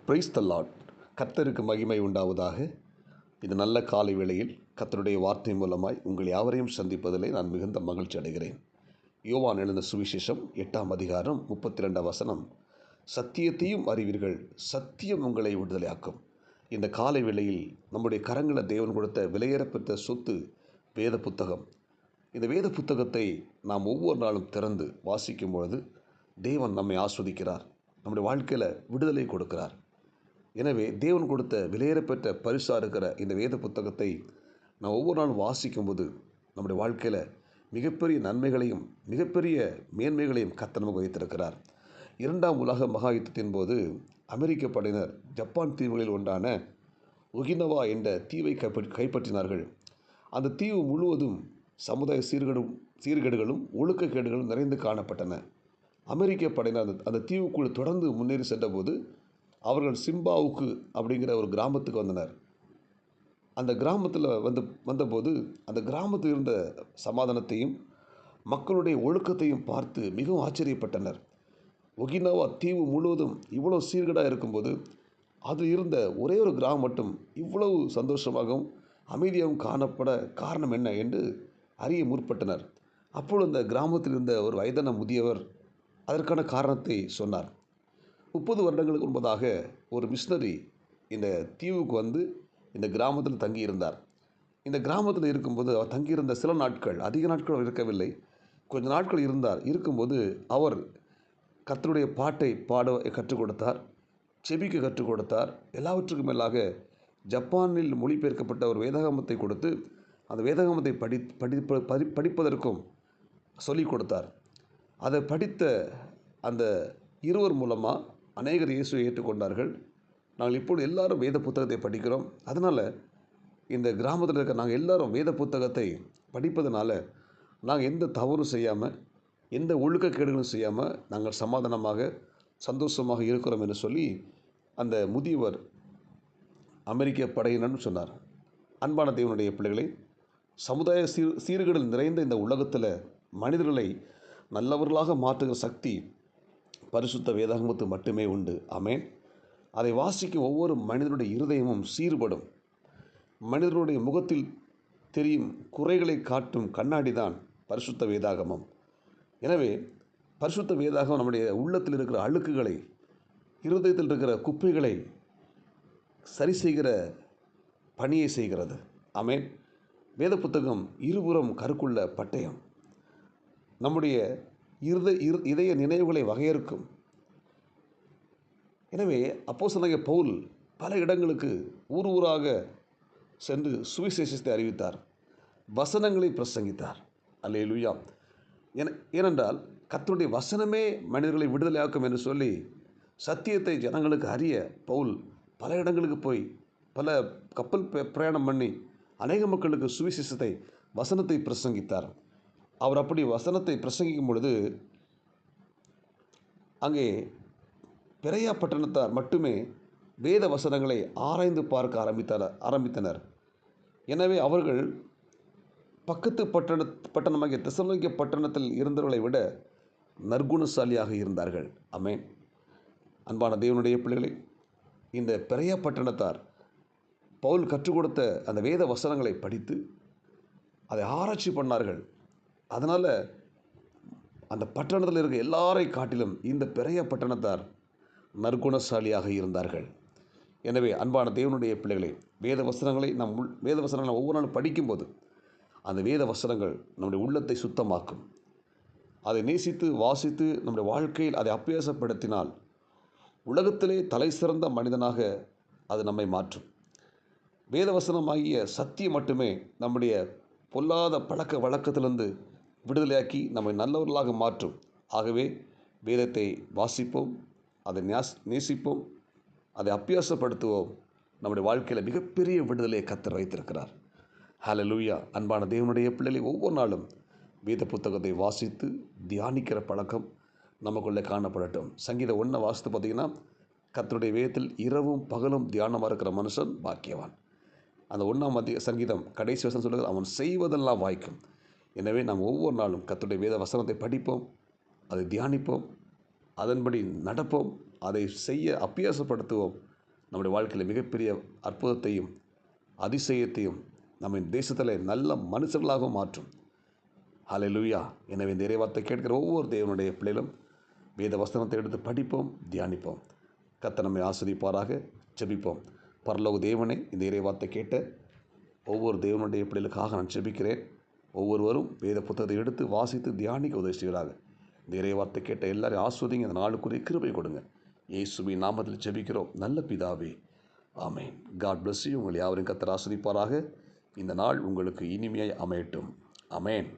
Praise the Lord. கர்த்தருக்கு மகிமை உண்டாவதாக. இந்த நல்ல காலை வேளையில் கர்த்தருடைய வார்த்தை மூலமாய் உங்கள் யாவரையும் சந்திப்பதிலே நான் மிகுந்த மகிழ்ச்சி அடைகிறேன். யோவான் எழுந்த சுவிசேஷம் 8ஆம் அதிகாரம் 32ஆம் வசனம், சத்தியத்தையும் அறிவீர்கள், சத்தியம் உங்களை விடுதலையாக்கும். இந்த காலை வேளையில் நம்முடைய கரங்களை தேவன் கொடுத்த விலையேறப்பெற்ற சொத்து வேத புத்தகம். இந்த வேத புத்தகத்தை நாம் ஒவ்வொரு நாளும் திறந்து வாசிக்கும் பொழுது தேவன் நம்மை ஆஸ்வதிக்கிறார், நம்முடைய வாழ்க்கையில் விடுதலை கொடுக்கிறார். எனவே தேவன் கொடுத்த விலையேறப்பெற்ற பரிசாக இருக்கிற இந்த வேத புத்தகத்தை நான் ஒவ்வொரு நாளும் வாசிக்கும்போது நம்முடைய வாழ்க்கையில் மிகப்பெரிய நன்மைகளையும் மிகப்பெரிய மேன்மைகளையும் கர்த்தர் நமக்கு வைத்திருக்கிறார். 2ஆம் உலக மகா யுத்தத்தின் போது அமெரிக்க படையினர் ஜப்பான் தீவுகளில் ஒன்றான ஒகினவா என்ற தீவை கைப்பற்றினார்கள். அந்த தீவு முழுவதும் சமுதாய சீர்கேடுகளும் ஒழுக்கக்கேடுகளும் நிறைந்து காணப்பட்டன. அமெரிக்க படையினர் அந்த தீவுக்குள் தொடர்ந்து முன்னேறி சென்றபோது அவர்கள் சிம்பாவுக்கு அப்படிங்கிற ஒரு கிராமத்துக்கு வந்தனர். அந்த கிராமத்தில் வந்தபோது அந்த கிராமத்தில் இருந்த சமாதானத்தையும் மக்களுடைய ஒழுக்கத்தையும் பார்த்து மிகவும் ஆச்சரியப்பட்டனர். ஒகினவா தீவு முழுவதும் இவ்வளோ சீர்கேடாக இருக்கும்போது அது இருந்த ஒரே ஒரு கிராமம் மட்டும் இவ்வளவு சந்தோஷமாகவும் அமைதியாகவும் காணப்பட காரணம் என்ன என்று அறிய முற்பட்டனர். அப்பொழுது அந்த கிராமத்தில் இருந்த ஒரு வயதான முதியவர் அதற்கான காரணத்தை சொன்னார். 30 வருடங்களுக்கு முன்பதாக ஒரு மிஷினரி இந்த தீவுக்கு வந்து இந்த கிராமத்தில் தங்கியிருந்தார். இந்த கிராமத்தில் இருக்கும்போது அவர் தங்கியிருந்த சில நாட்கள், அதிக நாட்கள் இருக்கவில்லை, கொஞ்ச நாட்கள் இருக்கும்போது அவர் கர்த்தருடைய பாட்டை பாட கற்றுக் கொடுத்தார், செபிக்க கற்றுக் கொடுத்தார். எல்லாவற்றுக்கும் மேலாக ஜப்பானில் மொழிபெயர்க்கப்பட்ட ஒரு வேதாகமத்தை கொடுத்து அந்த வேதாகமத்தை படிப்பதற்கும் சொல்லிக் கொடுத்தார். அதை படித்த அந்த இருவர் மூலமாக அநேகர் இயேசுவை ஏற்றுக்கொண்டார்கள். நாங்கள் இப்பொழுது எல்லாரும் வேத புத்தகத்தை படிக்கிறோம். அதனால் இந்த கிராமத்தில் இருக்க நாங்கள் எல்லாரும் வேத புத்தகத்தை படிப்பதனால நாங்கள் எந்த தவறும் செய்யாமல் எந்த ஒழுக்கக்கேடுகளும் செய்யாமல் நாங்கள் சமாதானமாக சந்தோஷமாக இருக்கிறோம் என்று சொல்லி அந்த முதியவர் அமெரிக்க படையினர்னு சொன்னார். அன்பான தேவனுடைய பிள்ளைகளை, சமுதாய சீர்கேடு நிறைந்த இந்த உலகத்தில் மனிதர்களை நல்லவர்களாக மாற்றுகிற சக்தி பரிசுத்த வேதாகமத்து மட்டுமே உண்டு. ஆமென். அதை வாசிக்கும் ஒவ்வொரு மனிதனுடைய இருதயமும் சீர்படும். மனிதனுடைய முகத்தில் தெரியும் குறைகளை காட்டும் கண்ணாடி தான் பரிசுத்த வேதாகமம். எனவே பரிசுத்த வேதாகமம் நம்முடைய உள்ளத்தில் இருக்கிற அழுக்குகளை, இருதயத்தில் இருக்கிற குப்பைகளை சரி செய்கிற பணியை செய்கிறது. ஆமென். வேத புத்தகம் இருபுறம் கருக்குள்ள பட்டயம். நம்முடைய இதய நினைவுகளை வகையறுக்கும். எனவே அப்போஸ்தலனாகிய பவுல் பல இடங்களுக்கு ஊராக சென்று சுவிசேஷத்தை அறிவித்தார், வசனங்களை பிரசங்கித்தார். அல்லேலூயா. ஏனென்றால் கர்த்தருடைய வசனமே மனிதர்களை விடுதலையாக்கும் என்று சொல்லி சத்தியத்தை ஜனங்களுக்கு அறிய பவுல் பல இடங்களுக்கு போய் பல கப்பல் பிரயாணம் பண்ணி அநேக மக்களுக்கு சுவிசேஷத்தை வசனத்தை பிரசங்கித்தார். அவர் அப்படி வசனத்தை பிரசங்கிக்கும் பொழுது அங்கே பெரையா பட்டணத்தார் மட்டுமே வேத வசனங்களை ஆராய்ந்து பார்க்க ஆரம்பித்தனர். எனவே அவர்கள் பக்கத்து பட்டணமாகிய தெசலோனிக்கே பட்டணத்தில் இருந்தவர்களை விட நற்குணசாலியாக இருந்தார்கள். ஆமென். அன்பான தேவனுடைய பிள்ளைகளை, இந்த பெரையா பட்டணத்தார் பவுல் கற்றுக் கொடுத்த அந்த வேத வசனங்களை படித்து அதை ஆராய்ச்சி பண்ணார்கள். அதனால் அந்த பட்டணத்தில் இருக்க எல்லாரை காட்டிலும் இந்த பெரிய பட்டணத்தார் நற்குணசாலியாக இருந்தார்கள். எனவே அன்பான தேவனுடைய பிள்ளைகளை, வேத வசனங்களை ஒவ்வொரு நாளும் படிக்கும்போது அந்த வேத வசனங்கள் நம்முடைய உள்ளத்தை சுத்தமாக்கும். அதை நேசித்து வாசித்து நம்முடைய வாழ்க்கையில் அதை அபியாசப்படுத்தினால் உலகத்திலே தலை சிறந்த மனிதனாக அது நம்மை மாற்றும். வேத வசனமாகிய சத்தியம் மட்டுமே நம்முடைய பொல்லாத பழக்க வழக்கத்திலிருந்து விடுதலையாக்கி நம்மை நல்லவர்களாக மாற்றும். ஆகவே வேதத்தை வாசிப்போம், அதை நேசிப்போம், அதை அபியாசப்படுத்துவோம். நம்முடைய வாழ்க்கையில் மிகப்பெரிய விடுதலையை கர்த்தர் வைத்திருக்கிறார். ஹல்லேலூயா. அன்பான தேவனுடைய பிள்ளைகளை, ஒவ்வொரு நாளும் வேத புத்தகத்தை வாசித்து தியானிக்கிற பழக்கம் நமக்குள்ளே காணப்படட்டும். சங்கீதம் 1 வாசித்து பார்த்திங்கன்னா, கர்த்தருடைய வேதத்தில் இரவும் பகலும் தியானமாக இருக்கிற மனுஷன் பாக்கியவான். அந்த 1ஆம் சங்கீதம் கடைசி வசனம் சொல்லுகிறது, அவன் செய்வதெல்லாம் வாய்க்கும். எனவே நாம் ஒவ்வொரு நாளும் கர்த்தருடைய வேத வசனத்தை படிப்போம், அதை தியானிப்போம், அதன்படி நடப்போம், அதை செய்ய அபியாசப்படுத்துவோம். நம்முடைய வாழ்க்கையில் மிகப்பெரிய அற்புதத்தையும் அதிசயத்தையும் நம்ம தேசத்தில் நல்ல மனுஷர்களாக மாற்றும். ஹல்லேலூயா. எனவே இந்த இறைவார்த்தை கேட்கிற ஒவ்வொரு தேவனுடைய பிள்ளைகளும் வேத வசனத்தை எடுத்து படிப்போம், தியானிப்போம். கர்த்தர் நம்மை ஆசீர்வதிப்பாராக. ஜெபிப்போம். பரலோக தேவனே, இந்த இறைவார்த்தை கேட்ட ஒவ்வொரு தேவனுடைய பிள்ளைகளுக்காக நான் ஜெபிக்கிறேன். ஒவ்வொருவரும் வேத புத்தகத்தை எடுத்து வாசித்து தியானிக்க உதவி செய்கிறாங்க. இந்த இறைவார்த்தை கேட்ட எல்லாரையும் ஆஸ்வதிங்க. இந்த நாளுக்குரிய கிருபை கொடுங்க. இயேசுவின் நாமத்தில் ஜெபிக்கிறோம் நல்ல பிதாவே, ஆமென். God bless you. உங்கள் யாவரையும் கர்த்தர் ஆசீர்வதிப்பாராக. இந்த நாள் உங்களுக்கு இனிமையாய் அமையட்டும். ஆமென்.